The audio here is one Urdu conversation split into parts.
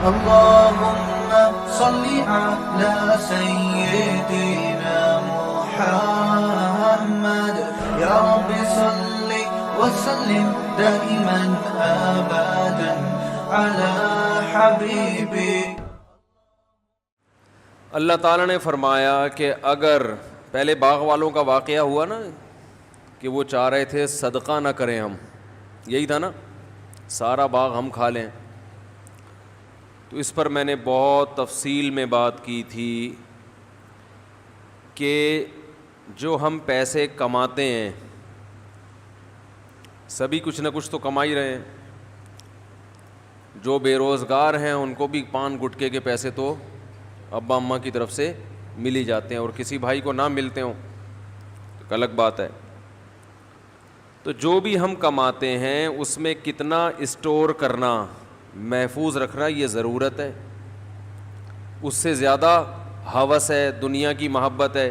اللهم صل على سيدنا محمد يا رب صل وسلم دائما ابدا على حبيبي. اللہ تعالیٰ نے فرمایا کہ اگر پہلے باغ والوں کا واقعہ ہوا نا کہ وہ چاہ رہے تھے صدقہ نہ کریں ہم، یہی تھا نا، سارا باغ ہم کھا لیں. تو اس پر میں نے بہت تفصیل میں بات کی تھی کہ جو ہم پیسے کماتے ہیں، سبھی کچھ نہ کچھ تو کما ہی رہے ہیں. جو بے روزگار ہیں ان کو بھی پان گٹکے کے پیسے تو ابا اماں کی طرف سے مل ہی جاتے ہیں، اور کسی بھائی کو نہ ملتے ہوں تو الگ بات ہے. تو جو بھی ہم کماتے ہیں اس میں کتنا اسٹور کرنا، محفوظ رکھنا، یہ ضرورت ہے. اس سے زیادہ ہوس ہے، دنیا کی محبت ہے.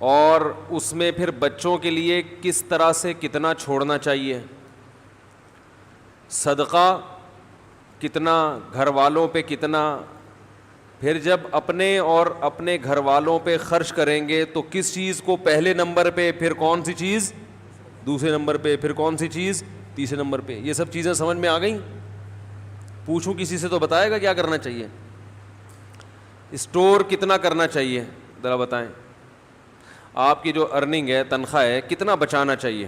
اور اس میں پھر بچوں کے لیے کس طرح سے کتنا چھوڑنا چاہیے، صدقہ کتنا، گھر والوں پہ کتنا. پھر جب اپنے اور اپنے گھر والوں پہ خرچ کریں گے تو کس چیز کو پہلے نمبر پہ، پھر کون سی چیز دوسرے نمبر پہ، پھر کون سی چیز تیسرے نمبر پہ. یہ سب چیزیں سمجھ میں آ گئیں؟ پوچھوں کسی سے تو بتائے گا کیا کرنا چاہیے. اسٹور کتنا کرنا چاہیے ذرا بتائیں. آپ کی جو ارننگ ہے، تنخواہ ہے، کتنا بچانا چاہیے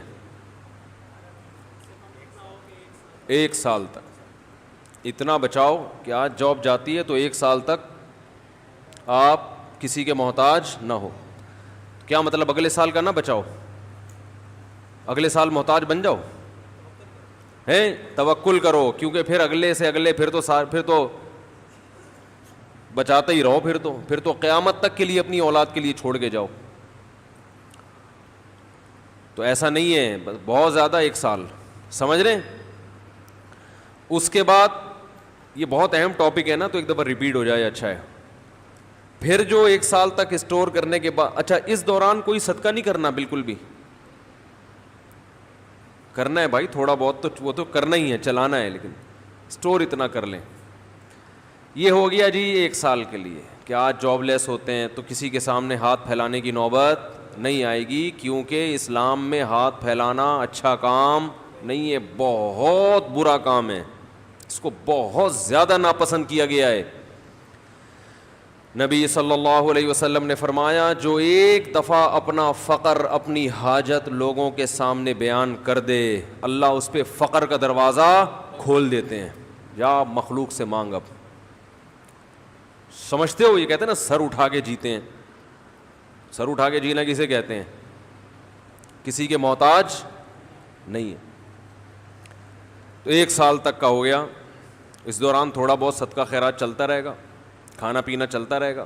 1 سال تک؟ اتنا بچاؤ کہ آج جاب جاتی ہے تو 1 سال تک آپ کسی کے محتاج نہ ہو. کیا مطلب؟ اگلے سال کا نہ بچاؤ، اگلے سال محتاج بن جاؤ. ہیں توکل کرو، کیونکہ پھر اگلے سے اگلے پھر تو بچاتے ہی رہو. پھر تو قیامت تک کے لیے اپنی اولاد کے لیے چھوڑ کے جاؤ. تو ایسا نہیں ہے بہت زیادہ 1 سال، سمجھ رہے ہیں؟ اس کے بعد یہ بہت اہم ٹاپک ہے نا، تو ایک دفعہ ریپیٹ ہو جائے اچھا ہے. پھر جو 1 سال تک اسٹور کرنے کے بعد، اچھا اس دوران کوئی صدقہ نہیں کرنا، بالکل بھی کرنا ہے بھائی تھوڑا بہت تو وہ تو کرنا ہی ہے، چلانا ہے، لیکن اسٹور اتنا کر لیں. یہ ہو گیا جی 1 سال کے لیے کہ آج جاب لیس ہوتے ہیں تو کسی کے سامنے ہاتھ پھیلانے کی نوبت نہیں آئے گی، کیونکہ اسلام میں ہاتھ پھیلانا اچھا کام نہیں ہے، بہت برا کام ہے. اس کو بہت زیادہ ناپسند کیا گیا ہے. نبی صلی اللہ علیہ وسلم نے فرمایا جو ایک دفعہ اپنا فقر، اپنی حاجت لوگوں کے سامنے بیان کر دے، اللہ اس پہ فقر کا دروازہ کھول دیتے ہیں. یا مخلوق سے مانگ. اب سمجھتے ہو؟ یہ کہتے ہیں نا سر اٹھا کے جیتے ہیں. سر اٹھا کے جینا کسے کہتے ہیں؟ کسی کے محتاج نہیں ہے. تو 1 سال تک کا ہو گیا. اس دوران تھوڑا بہت صدقہ خیرات چلتا رہے گا، کھانا پینا چلتا رہے گا.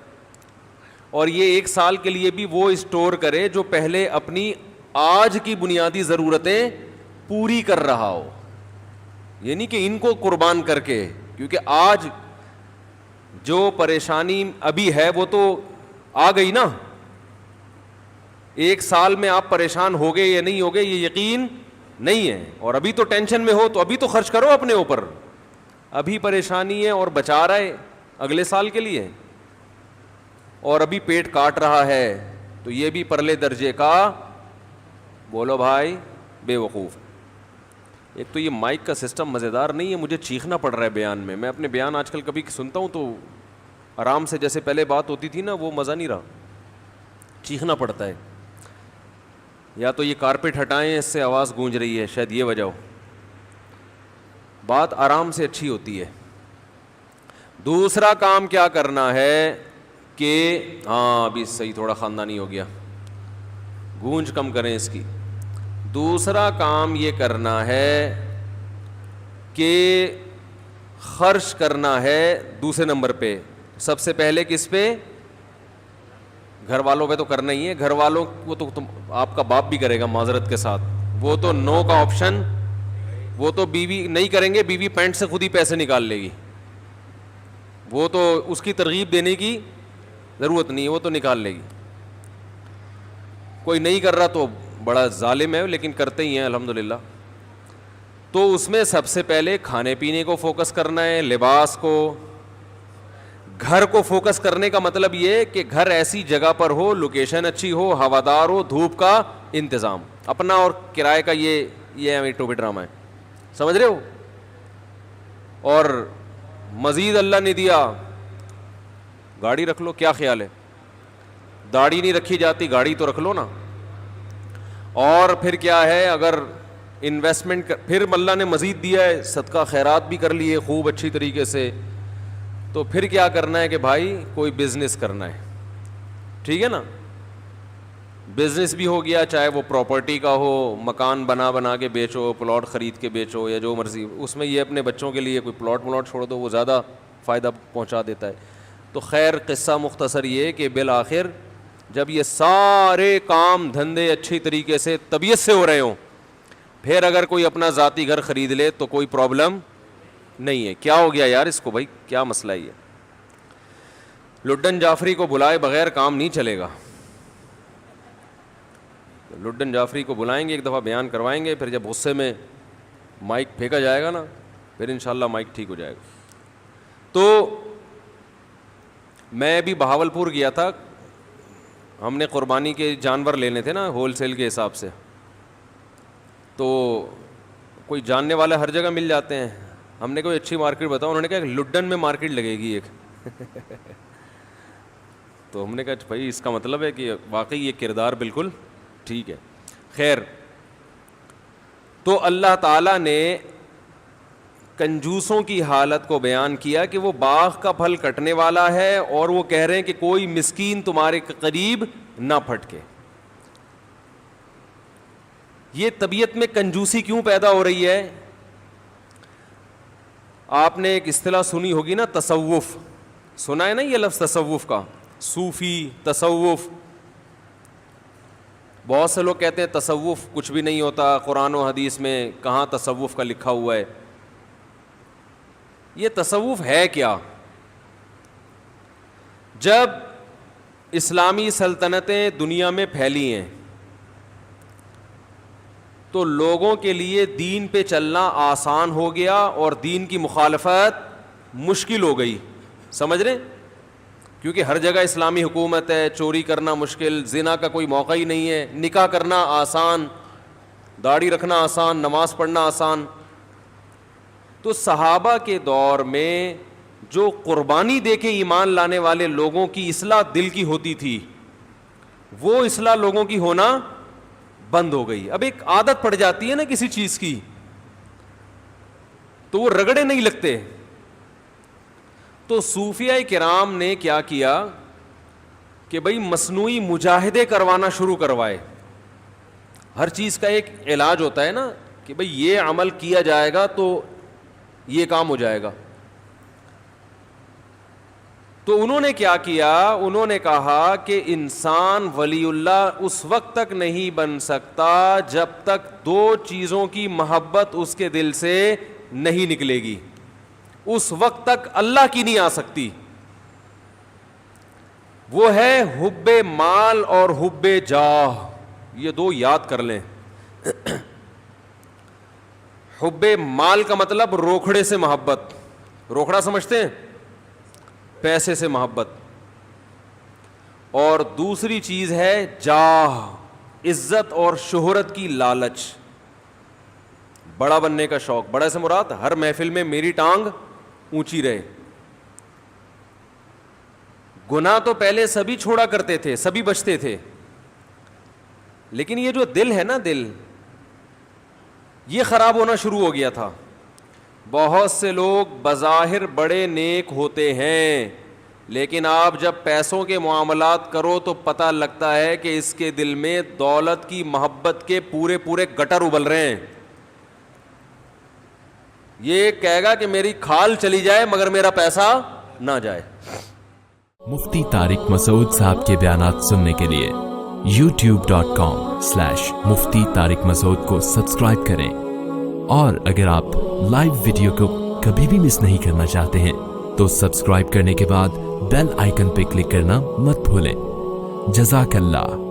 اور یہ 1 سال کے لیے بھی وہ اسٹور کرے جو پہلے اپنی آج کی بنیادی ضرورتیں پوری کر رہا ہو. یہ نہیں کہ ان کو قربان کر کے، کیونکہ آج جو پریشانی ابھی ہے وہ تو آ گئی نا. 1 سال میں آپ پریشان ہوگے یا نہیں ہوگے یہ یقین نہیں ہے. اور ابھی تو ٹینشن میں ہو تو ابھی تو خرچ کرو اپنے اوپر. ابھی پریشانی ہے اور بچا رہا ہے اگلے سال کے لیے، اور ابھی پیٹ کاٹ رہا ہے تو یہ بھی پرلے درجے کا بولو بھائی بے وقوف. ایک تو یہ مائک کا سسٹم مزیدار نہیں ہے، مجھے چیخنا پڑ رہا ہے بیان میں. میں اپنے بیان آج کل کبھی سنتا ہوں تو آرام سے جیسے پہلے بات ہوتی تھی نا وہ مزہ نہیں رہا، چیخنا پڑتا ہے. یا تو یہ کارپیٹ ہٹائیں، اس سے آواز گونج رہی ہے، شاید یہ وجہ ہو. بات آرام سے اچھی ہوتی ہے. دوسرا کام کیا کرنا ہے کہ ہاں ابھی صحیح تھوڑا خاندانی ہو گیا، گونج کم کریں اس کی. دوسرا کام یہ کرنا ہے کہ خرچ کرنا ہے دوسرے نمبر پہ. سب سے پہلے کس پہ؟ گھر والوں پہ تو کرنا ہی ہے. گھر والوں کو تو آپ کا باپ بھی کرے گا معذرت کے ساتھ، وہ تو نو کا آپشن، وہ تو بیوی نہیں کریں گے، بیوی پینٹ سے خود ہی پیسے نکال لے گی. وہ تو اس کی ترغیب دینے کی ضرورت نہیں ہے، وہ تو نکال لے گی. کوئی نہیں کر رہا تو بڑا ظالم ہے، لیکن کرتے ہی ہیں الحمدللہ. تو اس میں سب سے پہلے کھانے پینے کو فوکس کرنا ہے, لباس کو. گھر کو فوکس کرنے کا مطلب یہ کہ گھر ایسی جگہ پر ہو, لوکیشن اچھی ہو, ہوادار ہو, دھوپ کا انتظام. اپنا اور کرائے کا یہ ٹوپی ڈرامہ ہے, سمجھ رہے ہو. اور مزید اللہ نے دیا گاڑی رکھ لو, کیا خیال ہے؟ داڑھی نہیں رکھی جاتی, گاڑی تو رکھ لو نا. اور پھر کیا ہے, اگر انویسٹمنٹ پھر اللہ نے مزید دیا ہے, صدقہ خیرات بھی کر لیے خوب اچھی طریقے سے, تو پھر کیا کرنا ہے کہ بھائی کوئی بزنس کرنا ہے, ٹھیک ہے نا. بزنس بھی ہو گیا, چاہے وہ پراپرٹی کا ہو, مکان بنا کے بیچو, پلاٹ خرید کے بیچو, یا جو مرضی. اس میں یہ اپنے بچوں کے لیے کوئی پلاٹ چھوڑ دو, وہ زیادہ فائدہ پہنچا دیتا ہے. تو خیر قصہ مختصر یہ کہ بالآخر جب یہ سارے کام دھندے اچھی طریقے سے طبیعت سے ہو رہے ہوں, پھر اگر کوئی اپنا ذاتی گھر خرید لے تو کوئی پرابلم نہیں ہے. کیا ہو گیا یار اس کو, بھائی کیا مسئلہ ہے یہ؟ لڈن جعفری کو بلائے بغیر کام نہیں چلے گا. لڈن جعفری کو بلائیں گے, ایک دفعہ بیان کروائیں گے, پھر جب غصے میں مائک پھینکا جائے گا نا, پھر انشاءاللہ مائک ٹھیک ہو جائے گا. تو میں بھی بہاولپور گیا تھا, ہم نے قربانی کے جانور لینے تھے نا ہول سیل کے حساب سے. تو کوئی جاننے والا ہر جگہ مل جاتے ہیں. ہم نے کوئی اچھی مارکیٹ بتاؤ, انہوں نے کہا لڈن میں مارکیٹ لگے گی ایک. تو ہم نے کہا بھائی اس کا مطلب ہے کہ واقعی یہ کردار بالکل ٹھیک ہے. خیر, تو اللہ تعالیٰ نے کنجوسوں کی حالت کو بیان کیا کہ وہ باغ کا پھل کٹنے والا ہے, اور وہ کہہ رہے ہیں کہ کوئی مسکین تمہارے قریب نہ پھٹکے. یہ طبیعت میں کنجوسی کیوں پیدا ہو رہی ہے؟ آپ نے ایک اصطلاح سنی ہوگی نا, تصوف. سنا ہے نا یہ لفظ تصوف کا, صوفی تصوف. بہت سے لوگ کہتے ہیں تصوف کچھ بھی نہیں ہوتا, قرآن و حدیث میں کہاں تصوف کا لکھا ہوا ہے. یہ تصوف ہے کیا؟ جب اسلامی سلطنتیں دنیا میں پھیلی ہیں تو لوگوں کے لیے دین پہ چلنا آسان ہو گیا اور دین کی مخالفت مشکل ہو گئی. سمجھ رہے؟ کیونکہ ہر جگہ اسلامی حکومت ہے, چوری کرنا مشکل, زنا کا کوئی موقع ہی نہیں ہے, نکاح کرنا آسان, داڑھی رکھنا آسان, نماز پڑھنا آسان. تو صحابہ کے دور میں جو قربانی دے کے ایمان لانے والے لوگوں کی اصلاح دل کی ہوتی تھی, وہ اصلاح لوگوں کی ہونا بند ہو گئی. اب ایک عادت پڑ جاتی ہے نا کسی چیز کی, تو وہ رگڑے نہیں لگتے. تو صوفیاء کرام نے کیا کیا کہ بھئی مصنوعی مجاہدے کروانا شروع کروائے. ہر چیز کا ایک علاج ہوتا ہے نا کہ بھئی یہ عمل کیا جائے گا تو یہ کام ہو جائے گا. تو انہوں نے کیا کیا, انہوں نے کہا کہ انسان ولی اللہ اس وقت تک نہیں بن سکتا جب تک دو چیزوں کی محبت اس کے دل سے نہیں نکلے گی. اس وقت تک اللہ کی نہیں آ سکتی. وہ ہے حب مال اور حب جاہ. یہ دو یاد کر لیں. حب مال کا مطلب روکھڑے سے محبت, روکھڑا سمجھتے ہیں, پیسے سے محبت. اور دوسری چیز ہے جاہ, عزت اور شہرت کی لالچ, بڑا بننے کا شوق. بڑا سے مراد ہر محفل میں میری ٹانگ اونچی رہے. گناہ تو پہلے سبھی چھوڑا کرتے تھے, سبھی بچتے تھے, لیکن یہ جو دل ہے نا, دل یہ خراب ہونا شروع ہو گیا تھا. بہت سے لوگ بظاہر بڑے نیک ہوتے ہیں, لیکن آپ جب پیسوں کے معاملات کرو تو پتہ لگتا ہے کہ اس کے دل میں دولت کی محبت کے پورے پورے گٹر ابل رہے ہیں. یہ کہے گا کہ میری کھال چلی جائے مگر میرا پیسہ نہ جائے. مفتی طارق مسعود صاحب کے بیانات سننے کے لیے youtube.com/مفتی طارق مسعود کو سبسکرائب کریں, اور اگر آپ لائیو ویڈیو کو کبھی بھی مس نہیں کرنا چاہتے ہیں تو سبسکرائب کرنے کے بعد بیل آئیکن پہ کلک کرنا مت بھولیں. جزاک اللہ.